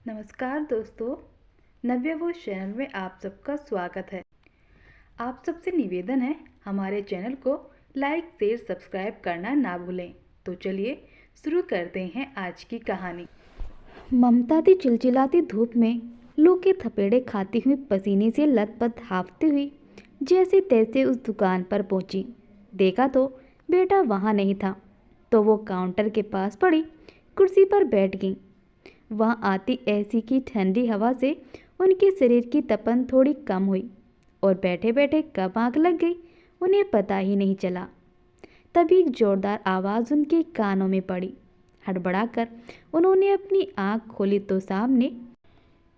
नमस्कार दोस्तों, नव्य वो चैनल में आप सबका स्वागत है। आप सबसे निवेदन है हमारे चैनल को लाइक शेयर सब्सक्राइब करना ना भूलें। तो चलिए शुरू करते हैं आज की कहानी। ममता थी चिलचिलाती धूप में लू के थपेड़े खाती हुई पसीने से लथपथ हांफती हुई जैसे तैसे उस दुकान पर पहुंची। देखा तो बेटा वहां नहीं था, तो वो काउंटर के पास पड़ी कुर्सी पर बैठ गई। वहां आती ऐसी की ठंडी हवा से उनके शरीर की तपन थोड़ी कम हुई और बैठे बैठे कब आग लग गई उन्हें पता ही नहीं चला। तभी एक जोरदार आवाज़ उनके कानों में पड़ी। हड़बड़ाकर उन्होंने अपनी आंख खोली तो सामने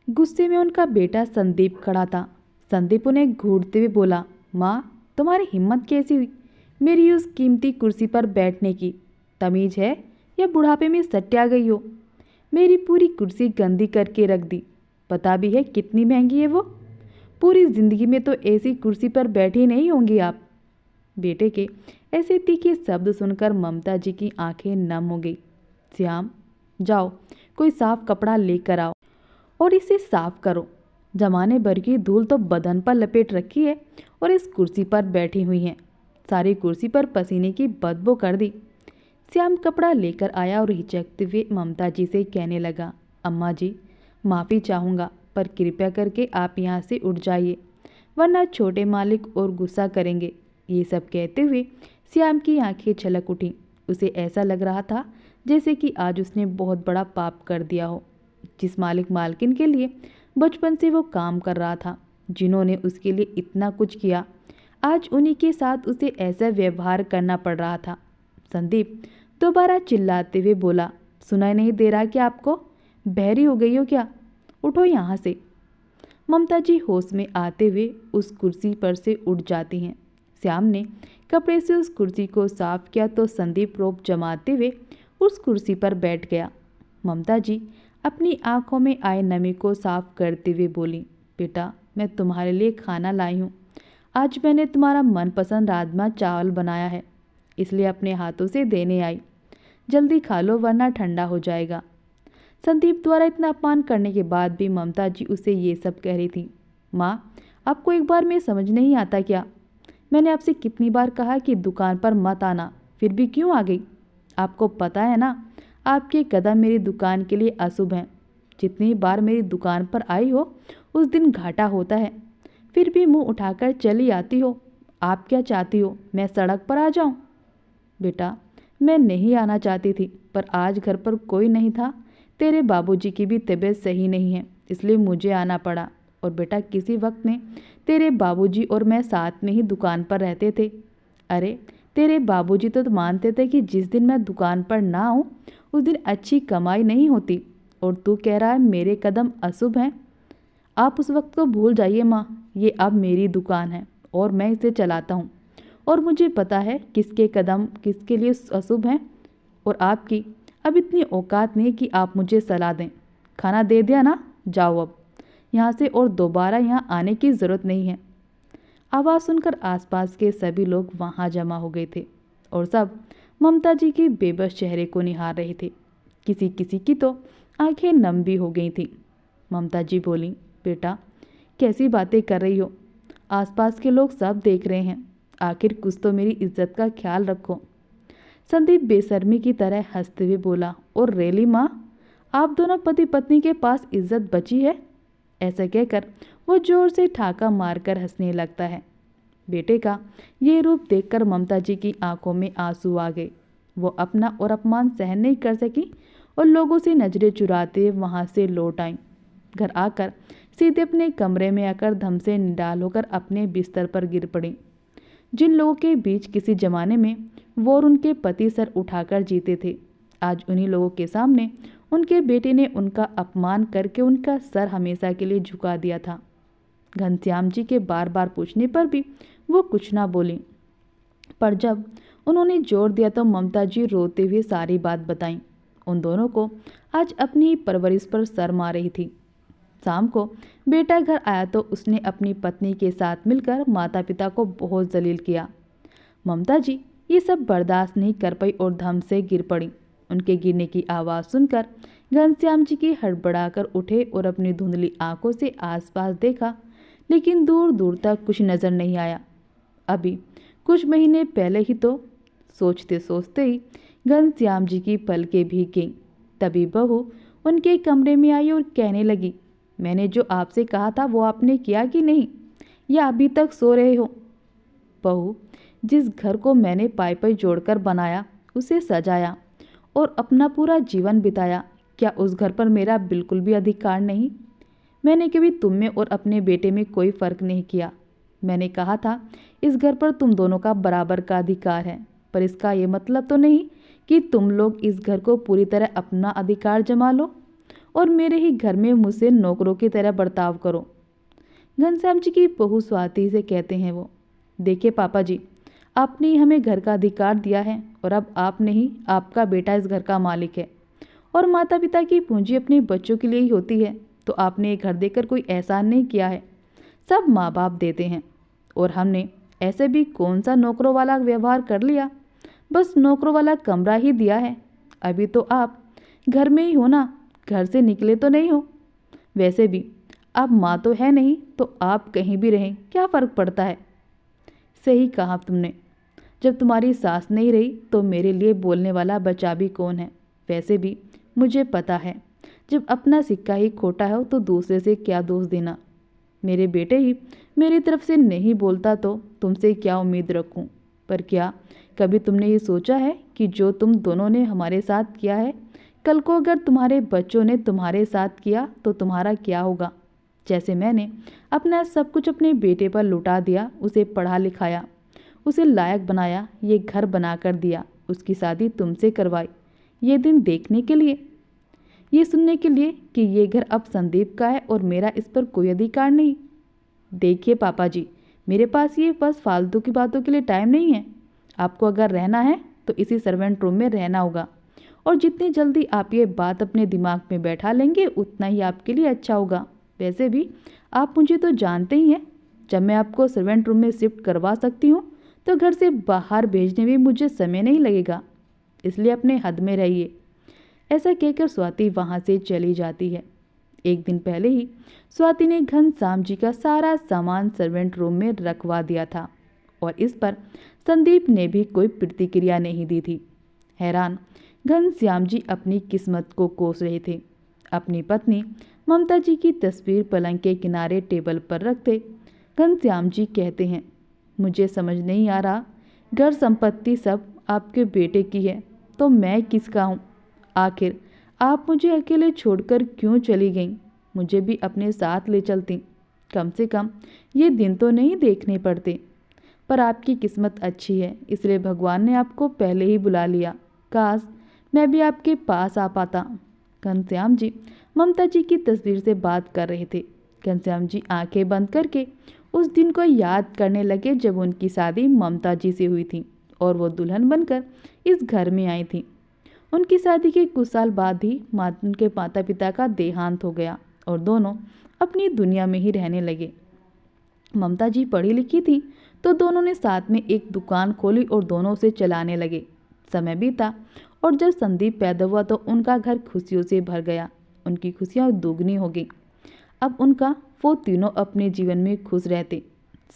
गुस्से में उनका बेटा संदीप खड़ा था। संदीप उन्हें घूरते हुए बोला, माँ तुम्हारी हिम्मत कैसी हुई मेरी उस कीमती कुर्सी पर बैठने की? तमीज़ है या बुढ़ापे में सट्या गई हो? मेरी पूरी कुर्सी गंदी करके रख दी। पता भी है कितनी महंगी है वो? पूरी ज़िंदगी में तो ऐसी कुर्सी पर बैठी नहीं होंगी आप। बेटे के ऐसे तीखे शब्द सुनकर ममता जी की आंखें नम हो गई। श्याम, जाओ कोई साफ कपड़ा लेकर आओ और इसे साफ करो। जमाने भर की धूल तो बदन पर लपेट रखी है और इस कुर्सी पर बैठी हुई हैं। सारी कुर्सी पर पसीने की बदबू कर दी। श्याम कपड़ा लेकर आया और हिचकते हुए ममता जी से कहने लगा, अम्मा जी माफ़ी चाहूँगा, पर कृपया करके आप यहाँ से उठ जाइए, वरना छोटे मालिक और गुस्सा करेंगे। ये सब कहते हुए श्याम की आंखें छलक उठीं। उसे ऐसा लग रहा था जैसे कि आज उसने बहुत बड़ा पाप कर दिया हो। जिस मालिक मालकिन के लिए बचपन से वो काम कर रहा था, जिन्होंने उसके लिए इतना कुछ किया, आज उन्हीं के साथ उसे ऐसा व्यवहार करना पड़ रहा था। संदीप दोबारा चिल्लाते हुए बोला, सुनाई नहीं दे रहा कि आपको? बहरी हो गई हो क्या? उठो यहाँ से। ममता जी होश में आते हुए उस कुर्सी पर से उठ जाती हैं। श्याम ने कपड़े से उस कुर्सी को साफ किया तो संदीप रोब जमाते हुए उस कुर्सी पर बैठ गया। ममता जी अपनी आंखों में आए नमी को साफ करते हुए बोली, बेटा मैं तुम्हारे लिए खाना लाई हूँ। आज मैंने तुम्हारा मनपसंद राजमा चावल बनाया है, इसलिए अपने हाथों से देने आई। जल्दी खा लो वरना ठंडा हो जाएगा। संदीप द्वारा इतना अपमान करने के बाद भी ममता जी उसे ये सब कह रही थी। माँ, आपको एक बार में समझ नहीं आता क्या? मैंने आपसे कितनी बार कहा कि दुकान पर मत आना, फिर भी क्यों आ गई? आपको पता है ना, आपके कदम मेरी दुकान के लिए अशुभ हैं। जितनी बार मेरी दुकान पर आई हो उस दिन घाटा होता है, फिर भी मुंह उठाकर चली आती हो। आप क्या चाहती हो, मैं सड़क पर आ जाऊं? बेटा मैं नहीं आना चाहती थी, पर आज घर पर कोई नहीं था। तेरे बाबूजी की भी तबीयत सही नहीं है, इसलिए मुझे आना पड़ा। और बेटा किसी वक्त में तेरे बाबूजी और मैं साथ में ही दुकान पर रहते थे। अरे तेरे बाबूजी तो मानते थे कि जिस दिन मैं दुकान पर ना आऊँ उस दिन अच्छी कमाई नहीं होती, और तू कह रहा है मेरे कदम अशुभ हैं। आप उस वक्त को भूल जाइए माँ, ये अब मेरी दुकान है और मैं इसे चलाता हूँ, और मुझे पता है किसके कदम किसके लिए अशुभ हैं। और आपकी अब इतनी औकात नहीं कि आप मुझे सलाह दें। खाना दे दिया ना, जाओ अब यहाँ से, और दोबारा यहाँ आने की ज़रूरत नहीं है। आवाज़ सुनकर आसपास के सभी लोग वहाँ जमा हो गए थे और सब ममता जी के बेबस चेहरे को निहार रहे थे। किसी किसी की तो आंखें नम भी हो गई थीं। ममता जी बोली, बेटा कैसी बातें कर रही हो? आसपास के लोग सब देख रहे हैं, आखिर कुछ तो मेरी इज्जत का ख्याल रखो। संदीप बेशर्मी की तरह हंसते हुए बोला, और रेली माँ, आप दोनों पति पत्नी के पास इज्जत बची है? ऐसा कहकर वो जोर से ठाका मारकर हंसने लगता है। बेटे का ये रूप देखकर ममता जी की आंखों में आंसू आ गए। वो अपना और अपमान सहन नहीं कर सकी और लोगों से नजरें चुराते हुए वहाँ से लौट आईं। घर आकर सीधे अपने कमरे में आकर धम से निडाल होकर अपने बिस्तर पर गिर पड़ी। जिन लोगों के बीच किसी जमाने में वो और उनके पति सर उठाकर जीते थे, आज उन्हीं लोगों के सामने उनके बेटे ने उनका अपमान करके उनका सर हमेशा के लिए झुका दिया था। घनश्याम जी के बार बार पूछने पर भी वो कुछ ना बोली, पर जब उन्होंने जोर दिया तो ममता जी रोते हुए सारी बात बताई। उन दोनों को आज अपनी ही परवरिश पर सर मार रही थी। शाम को बेटा घर आया तो उसने अपनी पत्नी के साथ मिलकर माता पिता को बहुत जलील किया। ममता जी ये सब बर्दाश्त नहीं कर पाई और धम से गिर पड़ी। उनके गिरने की आवाज़ सुनकर घनश्याम जी की हड़बड़ाकर उठे और अपनी धुंधली आंखों से आसपास देखा, लेकिन दूर दूर तक कुछ नजर नहीं आया। अभी कुछ महीने पहले ही तो। सोचते सोचते ही घनश्याम जी की पलकें भीग गईं। तभी बहू उनके कमरे में आई और कहने लगी, मैंने जो आपसे कहा था वो आपने किया कि नहीं, या अभी तक सो रहे हो? बहू, जिस घर को मैंने पाई पाई जोड़कर बनाया, उसे सजाया और अपना पूरा जीवन बिताया, क्या उस घर पर मेरा बिल्कुल भी अधिकार नहीं? मैंने कभी तुम में और अपने बेटे में कोई फर्क नहीं किया। मैंने कहा था इस घर पर तुम दोनों का बराबर का अधिकार है, पर इसका ये मतलब तो नहीं कि तुम लोग इस घर को पूरी तरह अपना अधिकार जमा लो और मेरे ही घर में मुझसे नौकरों की तरह बर्ताव करो। घनश्याम जी की बहू स्वाति से कहते हैं वो, देखिए पापा जी, आपने ही हमें घर का अधिकार दिया है और अब आप नहीं, आपका बेटा इस घर का मालिक है और माता पिता की पूंजी अपने बच्चों के लिए ही होती है। तो आपने ये घर देकर कोई एहसान नहीं किया है, सब माँ बाप देते हैं। और हमने ऐसे भी कौन सा नौकरों वाला व्यवहार कर लिया, बस नौकरों वाला कमरा ही दिया है। अभी तो आप घर में ही हो ना, घर से निकले तो नहीं हो। वैसे भी आप माँ तो है नहीं, तो आप कहीं भी रहें क्या फ़र्क पड़ता है? सही कहा तुमने, जब तुम्हारी सास नहीं रही तो मेरे लिए बोलने वाला बचा भी कौन है? वैसे भी मुझे पता है, जब अपना सिक्का ही खोटा हो तो दूसरे से क्या दोष देना। मेरे बेटे ही मेरी तरफ से नहीं बोलता तो तुमसे क्या उम्मीद रखूं? पर क्या कभी तुमने ये सोचा है कि जो तुम दोनों ने हमारे साथ किया है, कल को अगर तुम्हारे बच्चों ने तुम्हारे साथ किया तो तुम्हारा क्या होगा? जैसे मैंने अपना सब कुछ अपने बेटे पर लुटा दिया, उसे पढ़ा लिखाया, उसे लायक बनाया, ये घर बना कर दिया, उसकी शादी तुमसे करवाई, ये दिन देखने के लिए, ये सुनने के लिए कि ये घर अब संदीप का है और मेरा इस पर कोई अधिकार नहीं। देखिए पापा जी, मेरे पास ये बस फालतू की बातों के लिए टाइम नहीं है। आपको अगर रहना है तो इसी सर्वेंट रूम में रहना होगा, और जितनी जल्दी आप ये बात अपने दिमाग में बैठा लेंगे उतना ही आपके लिए अच्छा होगा। वैसे भी आप मुझे तो जानते ही हैं, जब मैं आपको सर्वेंट रूम में शिफ्ट करवा सकती हूँ तो घर से बाहर भेजने में मुझे समय नहीं लगेगा, इसलिए अपने हद में रहिए। ऐसा कहकर स्वाति वहाँ से चली जाती है। एक दिन पहले ही स्वाति ने घनश्याम जी का सारा सामान सर्वेंट रूम में रखवा दिया था और इस पर संदीप ने भी कोई प्रतिक्रिया नहीं दी थी। हैरान घनश्याम जी अपनी किस्मत को कोस रहे थे। अपनी पत्नी ममता जी की तस्वीर पलंग के किनारे टेबल पर रखते घनश्याम जी कहते हैं, मुझे समझ नहीं आ रहा, घर संपत्ति सब आपके बेटे की है तो मैं किसका हूँ? आखिर आप मुझे अकेले छोड़कर क्यों चली गईं? मुझे भी अपने साथ ले चलती, कम से कम ये दिन तो नहीं देखने पड़ते। पर आपकी किस्मत अच्छी है, इसलिए भगवान ने आपको पहले ही बुला लिया। काश मैं भी आपके पास आ पाता। घनश्याम जी ममता जी की तस्वीर से बात कर रहे थे। घनश्याम जी आंखें बंद करके उस दिन को याद करने लगे जब उनकी शादी ममता जी से हुई थी और वो दुल्हन बनकर इस घर में आई थी। उनकी शादी के कुछ साल बाद ही उनके माता पिता का देहांत हो गया और दोनों अपनी दुनिया में ही रहने लगे। ममता जी पढ़ी लिखी थी तो दोनों ने साथ में एक दुकान खोली और दोनों उसे चलाने लगे। समय बीता और जब संदीप पैदा हुआ तो उनका घर खुशियों से भर गया। उनकी खुशियाँ दुगनी हो गई। अब उनका वो तीनों अपने जीवन में खुश रहते।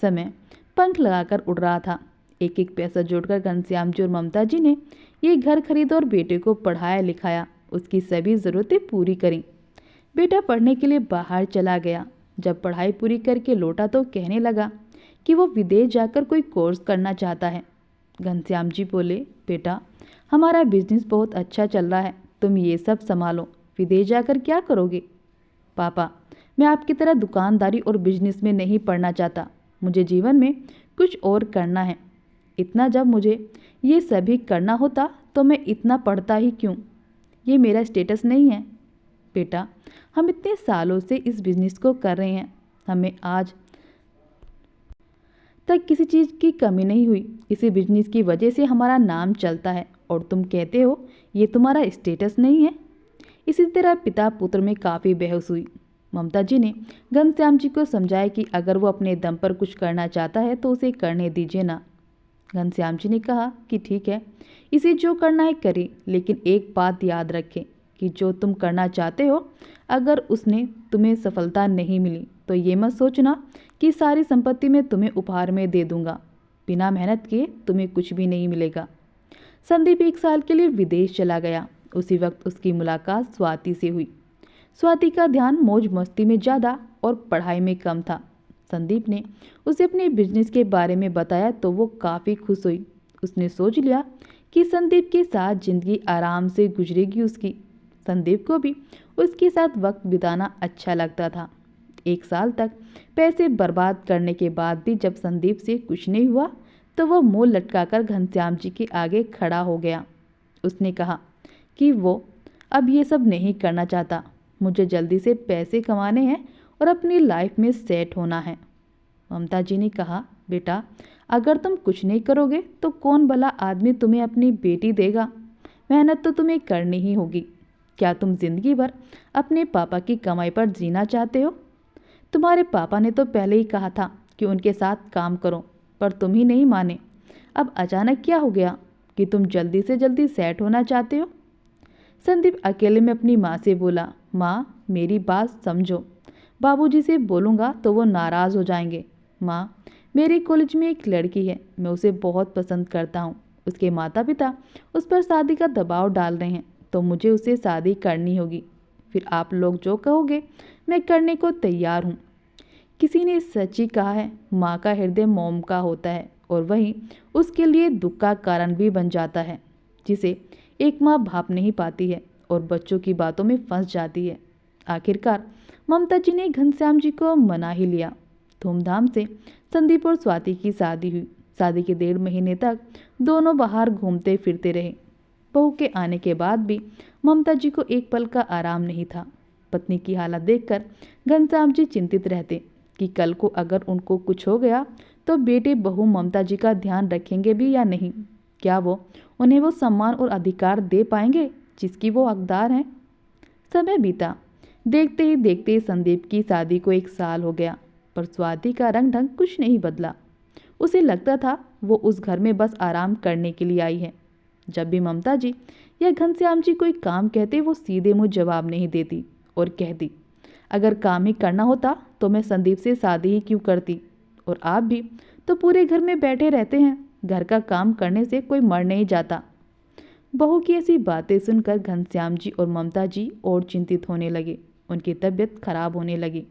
समय पंख लगाकर उड़ रहा था। एक एक पैसा जोड़कर घनश्याम जी और ममता जी ने ये घर खरीदा और बेटे को पढ़ाया लिखाया, उसकी सभी ज़रूरतें पूरी करी। बेटा पढ़ने के लिए बाहर चला गया। जब पढ़ाई पूरी करके लौटा तो कहने लगा कि वो विदेश जाकर कोई कोर्स करना चाहता है। घनश्याम जी बोले, बेटा हमारा बिजनेस बहुत अच्छा चल रहा है, तुम ये सब संभालो, विदेश जाकर क्या करोगे? पापा, मैं आपकी तरह दुकानदारी और बिजनेस में नहीं पढ़ना चाहता, मुझे जीवन में कुछ और करना है। इतना जब मुझे ये सभी करना होता तो मैं इतना पढ़ता ही क्यों? ये मेरा स्टेटस नहीं है। बेटा, हम इतने सालों से इस बिजनेस को कर रहे हैं, हमें आज तक किसी चीज़ की कमी नहीं हुई। इसी बिजनेस की वजह से हमारा नाम चलता है और तुम कहते हो ये तुम्हारा स्टेटस नहीं है। इसी तरह पिता पुत्र में काफ़ी बहस हुई। ममता जी ने घनश्याम जी को समझाया कि अगर वो अपने दम पर कुछ करना चाहता है तो उसे करने दीजिए ना। घनश्याम जी ने कहा कि ठीक है, इसे जो करना है करे, लेकिन एक बात याद रखें, कि जो तुम करना चाहते हो, अगर उसने तुम्हें सफलता नहीं मिली तो ये मत सोचना कि सारी संपत्ति मैं तुम्हें उपहार में दे दूंगा। बिना मेहनत किए तुम्हें कुछ भी नहीं मिलेगा। संदीप 1 साल के लिए विदेश चला गया। उसी वक्त उसकी मुलाकात स्वाति से हुई। स्वाति का ध्यान मौज मस्ती में ज़्यादा और पढ़ाई में कम था। संदीप ने उसे अपने बिजनेस के बारे में बताया तो वो काफ़ी खुश हुई। उसने सोच लिया कि संदीप के साथ ज़िंदगी आराम से गुजरेगी उसकी। संदीप को भी उसके साथ वक्त बिताना अच्छा लगता था। 1 साल तक पैसे बर्बाद करने के बाद भी जब संदीप से कुछ नहीं हुआ तो वह मुंह लटकाकर घनश्याम जी के आगे खड़ा हो गया। उसने कहा कि वो अब ये सब नहीं करना चाहता। मुझे जल्दी से पैसे कमाने हैं और अपनी लाइफ में सेट होना है। ममता जी ने कहा, बेटा अगर तुम कुछ नहीं करोगे तो कौन भला आदमी तुम्हें अपनी बेटी देगा। मेहनत तो तुम्हें करनी ही होगी। क्या तुम जिंदगी भर अपने पापा की कमाई पर जीना चाहते हो? तुम्हारे पापा ने तो पहले ही कहा था कि उनके साथ काम करो, पर तुम ही नहीं माने। अब अचानक क्या हो गया कि तुम जल्दी से जल्दी सेट होना चाहते हो? संदीप अकेले में अपनी माँ से बोला, माँ मेरी बात समझो। बाबूजी से बोलूँगा तो वो नाराज़ हो जाएंगे। माँ मेरे कॉलेज में एक लड़की है, मैं उसे बहुत पसंद करता हूँ। उसके माता पिता उस पर शादी का दबाव डाल रहे हैं तो मुझे उससे शादी करनी होगी। फिर आप लोग जो कहोगे मैं करने को तैयार हूँ। किसी ने सच ही कहा है, माँ का हृदय मोम का होता है और वहीं उसके लिए दुख का कारण भी बन जाता है, जिसे एक माँ भाप नहीं पाती है और बच्चों की बातों में फंस जाती है। आखिरकार ममता जी ने घनश्याम जी को मना ही लिया। धूमधाम से संदीप और स्वाति की शादी हुई। शादी के 1.5 महीने तक दोनों बाहर घूमते फिरते रहे। बहू के आने के बाद भी ममता जी को एक पल का आराम नहीं था। पत्नी की हालत देखकर घनश्याम जी चिंतित रहते कि कल को अगर उनको कुछ हो गया तो बेटे बहू ममता जी का ध्यान रखेंगे भी या नहीं। क्या वो उन्हें वो सम्मान और अधिकार दे पाएंगे जिसकी वो हकदार हैं? समय बीता। देखते ही देखते संदीप की शादी को 1 साल हो गया, पर स्वाति का रंग ढंग कुछ नहीं बदला। उसे लगता था वो उस घर में बस आराम करने के लिए आई है। जब भी ममता जी या घनश्याम जी कोई काम कहते वो सीधे मुंह जवाब नहीं देती और कहती, अगर काम ही करना होता तो मैं संदीप से शादी ही क्यों करती। और आप भी तो पूरे घर में बैठे रहते हैं, घर का काम करने से कोई मर नहीं जाता। बहू की ऐसी बातें सुनकर घनश्याम जी और ममता जी और चिंतित होने लगे। उनकी तबीयत खराब होने लगी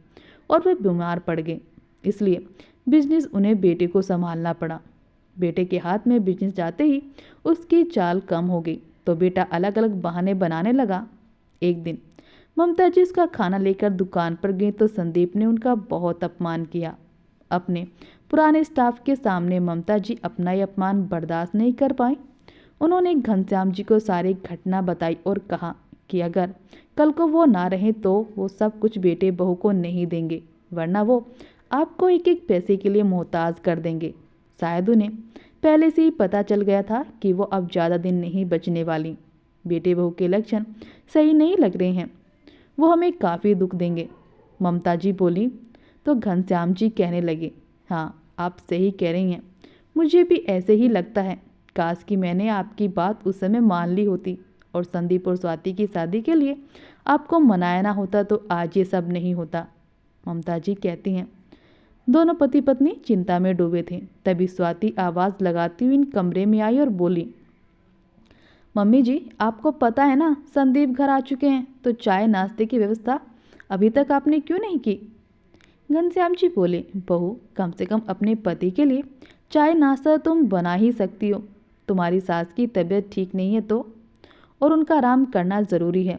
और वे बीमार पड़ गए। इसलिए बिजनेस उन्हें बेटे को संभालना पड़ा। बेटे के हाथ में बिजनेस जाते ही उसकी चाल कम हो गई तो बेटा अलग अलग बहाने बनाने लगा। एक दिन ममता जी उसका खाना लेकर दुकान पर गई तो संदीप ने उनका बहुत अपमान किया। अपने पुराने स्टाफ के सामने ममता जी अपना ही अपमान बर्दाश्त नहीं कर पाई। उन्होंने घनश्याम जी को सारी घटना बताई और कहा कि अगर कल को वो ना रहे तो वो सब कुछ बेटे बहू को नहीं देंगे, वरना वो आपको एक एक पैसे के लिए मोहताज कर देंगे। शायद उन्हें पहले से ही पता चल गया था कि वो अब ज़्यादा दिन नहीं बचने वाली। बेटे बहू के लक्षण सही नहीं लग रहे हैं, वो हमें काफ़ी दुख देंगे। ममता जी बोली तो घनश्याम जी कहने लगे, हाँ आप सही कह रही हैं, मुझे भी ऐसे ही लगता है। काश कि मैंने आपकी बात उस समय मान ली होती और संदीप और स्वाति की शादी के लिए आपको मनाया ना होता तो आज ये सब नहीं होता। ममता जी कहती हैं, दोनों पति पत्नी चिंता में डूबे थे। तभी स्वाति आवाज़ लगाती हुई इन कमरे में आई और बोली, मम्मी जी आपको पता है ना संदीप घर आ चुके हैं, तो चाय नाश्ते की व्यवस्था अभी तक आपने क्यों नहीं की? घनश्याम जी बोले, बहू कम से कम अपने पति के लिए चाय नाश्ता तुम बना ही सकती हो। तुम्हारी सास की तबीयत ठीक नहीं है तो, और उनका आराम करना ज़रूरी है।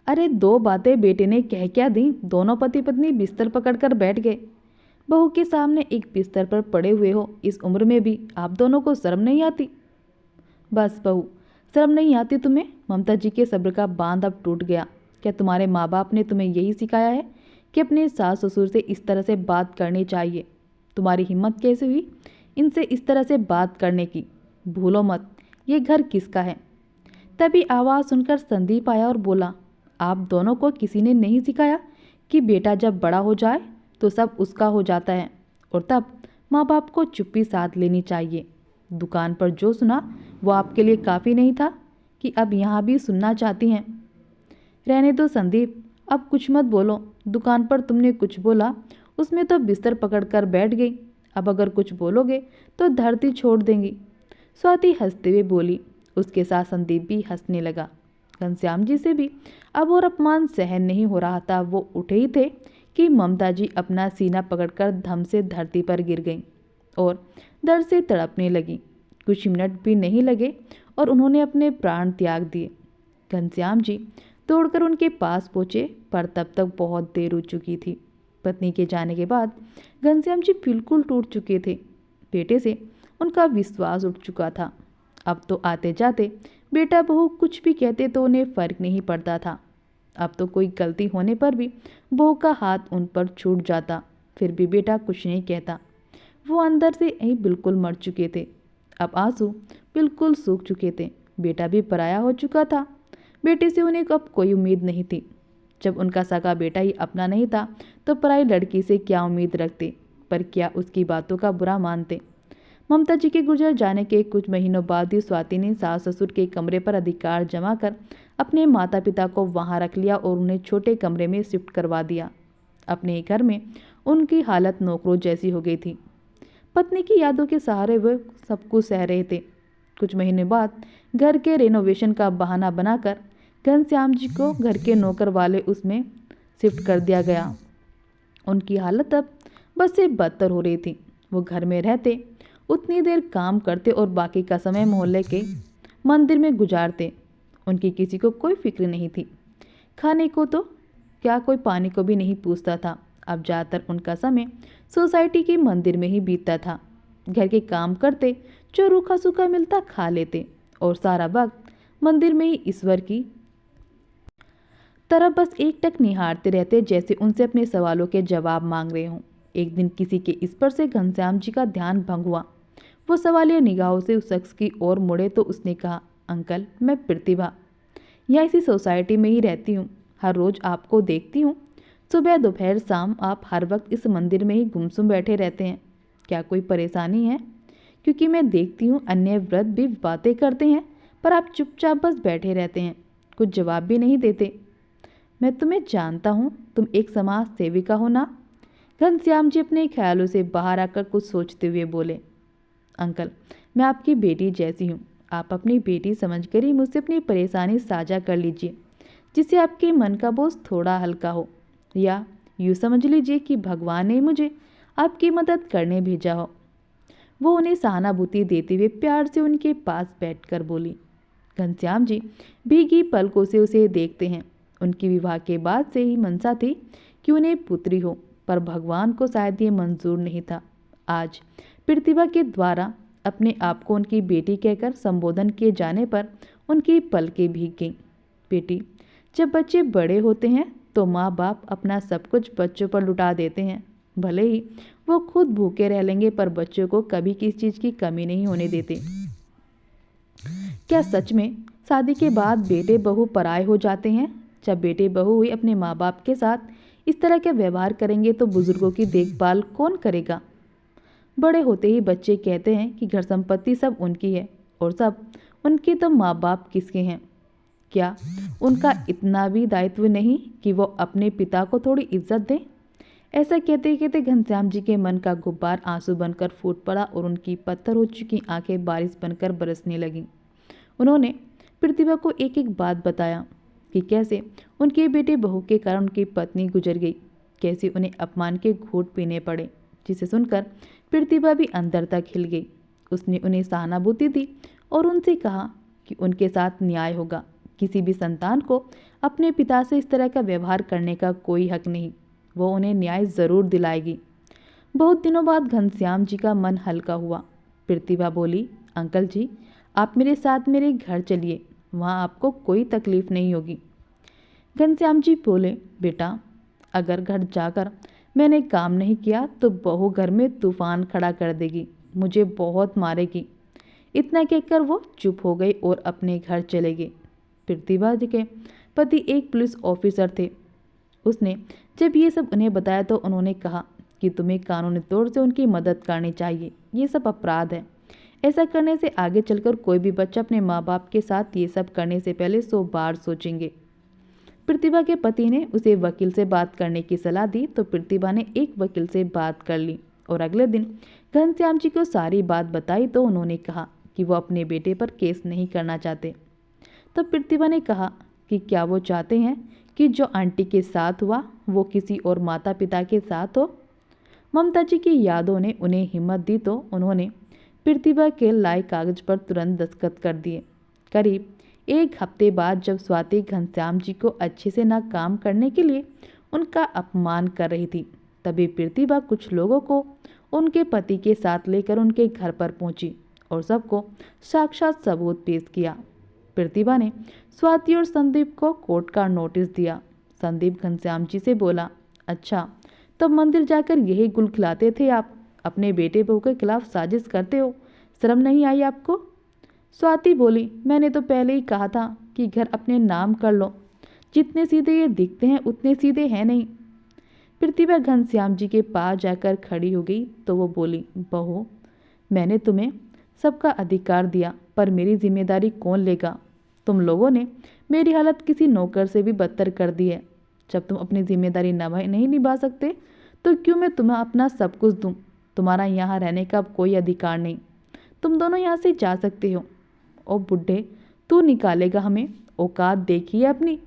अरे 2 बातें बेटे ने कह क्या दी, दोनों पति पत्नी बिस्तर पकड़कर बैठ गए। बहू के सामने एक बिस्तर पर पड़े हुए हो, इस उम्र में भी आप दोनों को शर्म नहीं आती? बस बहू शर्म नहीं आती तुम्हें? ममता जी के सब्र का बांध अब टूट गया। क्या तुम्हारे माँ बाप ने तुम्हें यही सिखाया है कि अपने सास ससुर से इस तरह से बात करनी चाहिए? तुम्हारी हिम्मत कैसे हुई इनसे इस तरह से बात करने की? भूलो मत ये घर किसका है। तभी आवाज़ सुनकर संदीप आया और बोला, आप दोनों को किसी ने नहीं सिखाया कि बेटा जब बड़ा हो जाए तो सब उसका हो जाता है और तब माँ बाप को चुप्पी साध लेनी चाहिए। दुकान पर जो सुना वो आपके लिए काफ़ी नहीं था? कि अब यहाँ भी सुनना चाहती हैं? रहने दो संदीप, अब कुछ मत बोलो। दुकान पर तुमने कुछ बोला, उसमें तो बिस्तर पकड़कर बैठ गई। अब अगर कुछ बोलोगे तो धरती छोड़ देंगी। स्वाति हंसते हुए बोली। उसके साथ संदीप भी हंसने लगा। घनश्याम जी से भी अब और अपमान सहन नहीं हो रहा था। वो उठे ही थे कि ममता जी अपना सीना पकड़कर धम से धरती पर गिर गईं और दर्द से तड़पने लगीं। कुछ मिनट भी नहीं लगे और उन्होंने अपने प्राण त्याग दिए। घनश्याम जी दौड़कर उनके पास पहुंचे, पर तब तक बहुत देर हो चुकी थी। पत्नी के जाने के बाद घनश्याम जी बिल्कुल टूट चुके थे। बेटे से उनका विश्वास उठ चुका था। अब तो आते जाते बेटा बहू कुछ भी कहते तो उन्हें फर्क नहीं पड़ता था। अब तो कोई गलती होने पर भी बहू का हाथ उन पर छूट जाता, फिर भी बेटा कुछ नहीं कहता। वो अंदर से यही बिल्कुल मर चुके थे। अब आंसू बिल्कुल सूख चुके थे। बेटा भी पराया हो चुका था। बेटे से उन्हें अब कोई उम्मीद नहीं थी। जब उनका सगा बेटा ही अपना नहीं था तो पराई लड़की से क्या उम्मीद रखते, पर क्या उसकी बातों का बुरा मानते। ममता जी के गुजर जाने के कुछ महीनों बाद ही स्वाति ने सास ससुर के कमरे पर अधिकार जमा कर अपने माता पिता को वहां रख लिया और उन्हें छोटे कमरे में शिफ्ट करवा दिया। अपने घर में उनकी हालत नौकरों जैसी हो गई थी। पत्नी की यादों के सहारे वे सब कुछ सह रहे थे। कुछ महीने बाद घर के रेनोवेशन का बहाना बनाकर घनश्याम जी को घर के नौकर वाले उसमें शिफ्ट कर दिया गया। उनकी हालत अब बस से बदतर हो रही थी। वो घर में रहते, उतनी देर काम करते और बाकी का समय मोहल्ले के मंदिर में गुजारते। उनकी किसी को कोई फिक्र नहीं थी। खाने को तो क्या कोई पानी को भी नहीं पूछता था। अब ज़्यादातर उनका समय सोसाइटी के मंदिर में ही बीतता था। घर के काम करते, जो रूखा सूखा मिलता खा लेते और सारा वक्त मंदिर में ही ईश्वर की तरफ बस एकटक निहारते रहते, जैसे उनसे अपने सवालों के जवाब मांग रहे हों। एक दिन किसी के इस पर से घनश्याम जी का ध्यान भंग हुआ। वो सवालिया निगाहों से उस शख्स की ओर मुड़े तो उसने कहा, अंकल, मैं प्रतिभा यहाँ इसी सोसाइटी में ही रहती हूँ। हर रोज़ आपको देखती हूँ। सुबह दोपहर शाम आप हर वक्त इस मंदिर में ही गुमसुम बैठे रहते हैं। क्या कोई परेशानी है? क्योंकि मैं देखती हूँ अन्य व्रत भी बातें करते हैं, पर आप चुपचाप बस बैठे रहते हैं, कुछ जवाब भी नहीं देते। मैं तुम्हें जानता हूँ, तुम एक समाज सेविका हो ना? घनश्याम जी अपने ख्यालों से बाहर आकर कुछ सोचते हुए बोले, अंकल, मैं आपकी बेटी जैसी हूँ। आप अपनी बेटी समझकर ही मुझसे अपनी परेशानी साझा कर लीजिए, जिससे आपके मन का बोझ थोड़ा हल्का हो। या यूँ समझ लीजिए कि भगवान ने मुझे आपकी मदद करने भेजा हो। वो उन्हें सहानुभूति देते हुए प्यार से उनके पास बैठकर बोली। घनश्याम जी भीगी पलकों से उसे देखते हैं। उनकी विवाह के बाद से ही मनसा थी कि उन्हें पुत्री हो, पर भगवान को शायद ये मंजूर नहीं था। आज प्रतिभा के द्वारा अपने आप को उनकी बेटी कहकर संबोधन किए जाने पर उनकी पलकें भीग गईं। बेटी, जब बच्चे बड़े होते हैं तो माँ बाप अपना सब कुछ बच्चों पर लुटा देते हैं। भले ही वो खुद भूखे रह लेंगे, पर बच्चों को कभी किसी चीज़ की कमी नहीं होने देते। क्या सच में शादी के बाद बेटे बहू पराये हो जाते हैं? जब बेटे बहू हुई अपने माँ बाप के साथ इस तरह के व्यवहार करेंगे तो बुजुर्गों की देखभाल कौन करेगा? बड़े होते ही बच्चे कहते हैं कि घर संपत्ति सब उनकी है और सब उनके, तो माँ बाप किसके हैं? क्या उनका इतना भी दायित्व नहीं कि वो अपने पिता को थोड़ी इज्जत दें? ऐसा कहते कहते घनश्याम जी के मन का गुब्बार आंसू बनकर फूट पड़ा और उनकी पत्थर हो चुकी आंखें बारिश बनकर बरसने लगीं। उन्होंने प्रतिभा को एक एक बात बताया कि कैसे उनके बेटे बहू के कारण उनकी पत्नी गुजर गई, कैसे उन्हें अपमान के घूंट पीने पड़े, जिसे सुनकर प्रतिभा भी अंदर तक हिल गई। उसने उन्हें सहानुभूति दी और उनसे कहा कि उनके साथ न्याय होगा। किसी भी संतान को अपने पिता से इस तरह का व्यवहार करने का कोई हक नहीं। वो उन्हें न्याय ज़रूर दिलाएगी। बहुत दिनों बाद घनश्याम जी का मन हल्का हुआ। प्रतिभा बोली, अंकल जी, आप मेरे साथ मेरे घर चलिए, वहाँ आपको कोई तकलीफ नहीं होगी। घनश्याम जी बोले, बेटा, अगर घर जाकर मैंने काम नहीं किया तो बहू घर में तूफान खड़ा कर देगी, मुझे बहुत मारेगी। इतना कहकर वो चुप हो गई और अपने घर चले गए। प्रतिभा जी के पति एक पुलिस ऑफिसर थे। उसने जब ये सब उन्हें बताया तो उन्होंने कहा कि तुम्हें कानूनी तौर से उनकी मदद करनी चाहिए, ये सब अपराध है। ऐसा करने से आगे चलकर कोई भी बच्चा अपने माँ बाप के साथ ये सब करने से पहले 100 बार सोचेंगे। प्रतिभा के पति ने उसे वकील से बात करने की सलाह दी तो प्रतिभा ने एक वकील से बात कर ली और अगले दिन घनश्याम जी को सारी बात बताई तो उन्होंने कहा कि वो अपने बेटे पर केस नहीं करना चाहते। तब प्रतिभा ने कहा कि क्या वो चाहते हैं कि जो आंटी के साथ हुआ वो किसी और माता पिता के साथ हो। ममता जी की यादों ने उन्हें हिम्मत दी तो उन्होंने प्रतिभा के लाए कागज पर तुरंत दस्तखत कर दिए। करीब एक हफ्ते बाद जब स्वाति घनश्याम जी को अच्छे से ना काम करने के लिए उनका अपमान कर रही थी, तभी प्रतिभा कुछ लोगों को उनके पति के साथ लेकर उनके घर पर पहुंची और सबको साक्षात सबूत पेश किया। प्रतिभा ने स्वाति और संदीप को कोर्ट का नोटिस दिया। संदीप घनश्याम जी से बोला, अच्छा तब मंदिर जाकर यही गुल खिलाते थे आप, अपने बेटे बहू के खिलाफ साजिश करते हो, शर्म नहीं आई आपको। स्वाति बोली, मैंने तो पहले ही कहा था कि घर अपने नाम कर लो, जितने सीधे ये दिखते हैं उतने सीधे हैं नहीं। प्रतिभा घनश्याम जी के पास जाकर खड़ी हो गई तो वो बोली, बहू मैंने तुम्हें सबका अधिकार दिया पर मेरी जिम्मेदारी कौन लेगा। तुम लोगों ने मेरी हालत किसी नौकर से भी बदतर कर दी है। जब तुम अपनी जिम्मेदारी नहीं निभा सकते तो क्यों मैं तुम्हें अपना सब कुछ दूं। तुम्हारा यहाँ रहने का अब कोई अधिकार नहीं, तुम दोनों यहाँ से जा सकते हो। ओ बुढ़े, तू निकालेगा हमें, औकात देखी है अपनी,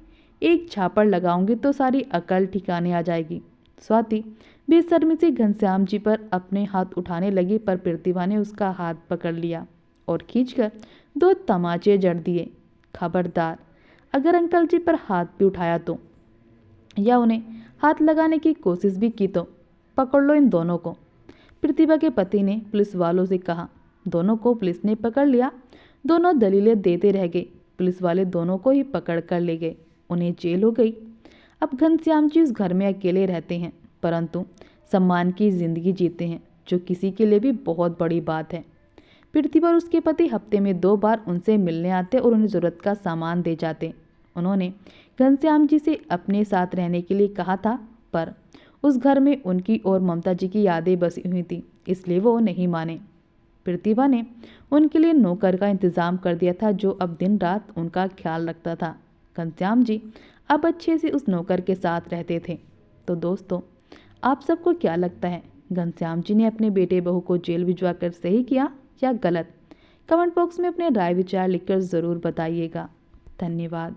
एक छापड़ लगाऊंगी तो सारी अकल ठिकाने आ जाएगी। स्वाति बेशर्मी से घनश्याम जी पर अपने हाथ उठाने लगी पर प्रतिभा ने उसका हाथ पकड़ लिया और खींचकर 2 तमाचे जड़ दिए। खबरदार, अगर अंकल जी पर हाथ भी उठाया तो या उन्हें हाथ लगाने की कोशिश भी की तो पकड़ लो इन दोनों को। प्रतिभा के पति ने पुलिस वालों से कहा। दोनों को पुलिस ने पकड़ लिया। दोनों दलीलें देते रह गए। पुलिस वाले दोनों को ही पकड़ कर ले गए। उन्हें जेल हो गई। अब घनश्याम जी उस घर में अकेले रहते हैं परंतु सम्मान की जिंदगी जीते हैं, जो किसी के लिए भी बहुत बड़ी बात है। प्रतिभा और उसके पति हफ्ते में 2 बार उनसे मिलने आते और उन्हें ज़रूरत का सामान दे जाते। उन्होंने घनश्याम जी से अपने साथ रहने के लिए कहा था पर उस घर में उनकी और ममता जी की यादें बसी हुई थी, इसलिए वो नहीं माने। प्रतिभा ने उनके लिए नौकर का इंतजाम कर दिया था जो अब दिन रात उनका ख्याल रखता था। घनश्याम जी अब अच्छे से उस नौकर के साथ रहते थे। तो दोस्तों, आप सबको क्या लगता है, घनश्याम जी ने अपने बेटे बहू को जेल भिजवा कर सही किया या गलत? कमेंट बॉक्स में अपने राय विचार लिखकर ज़रूर बताइएगा। धन्यवाद।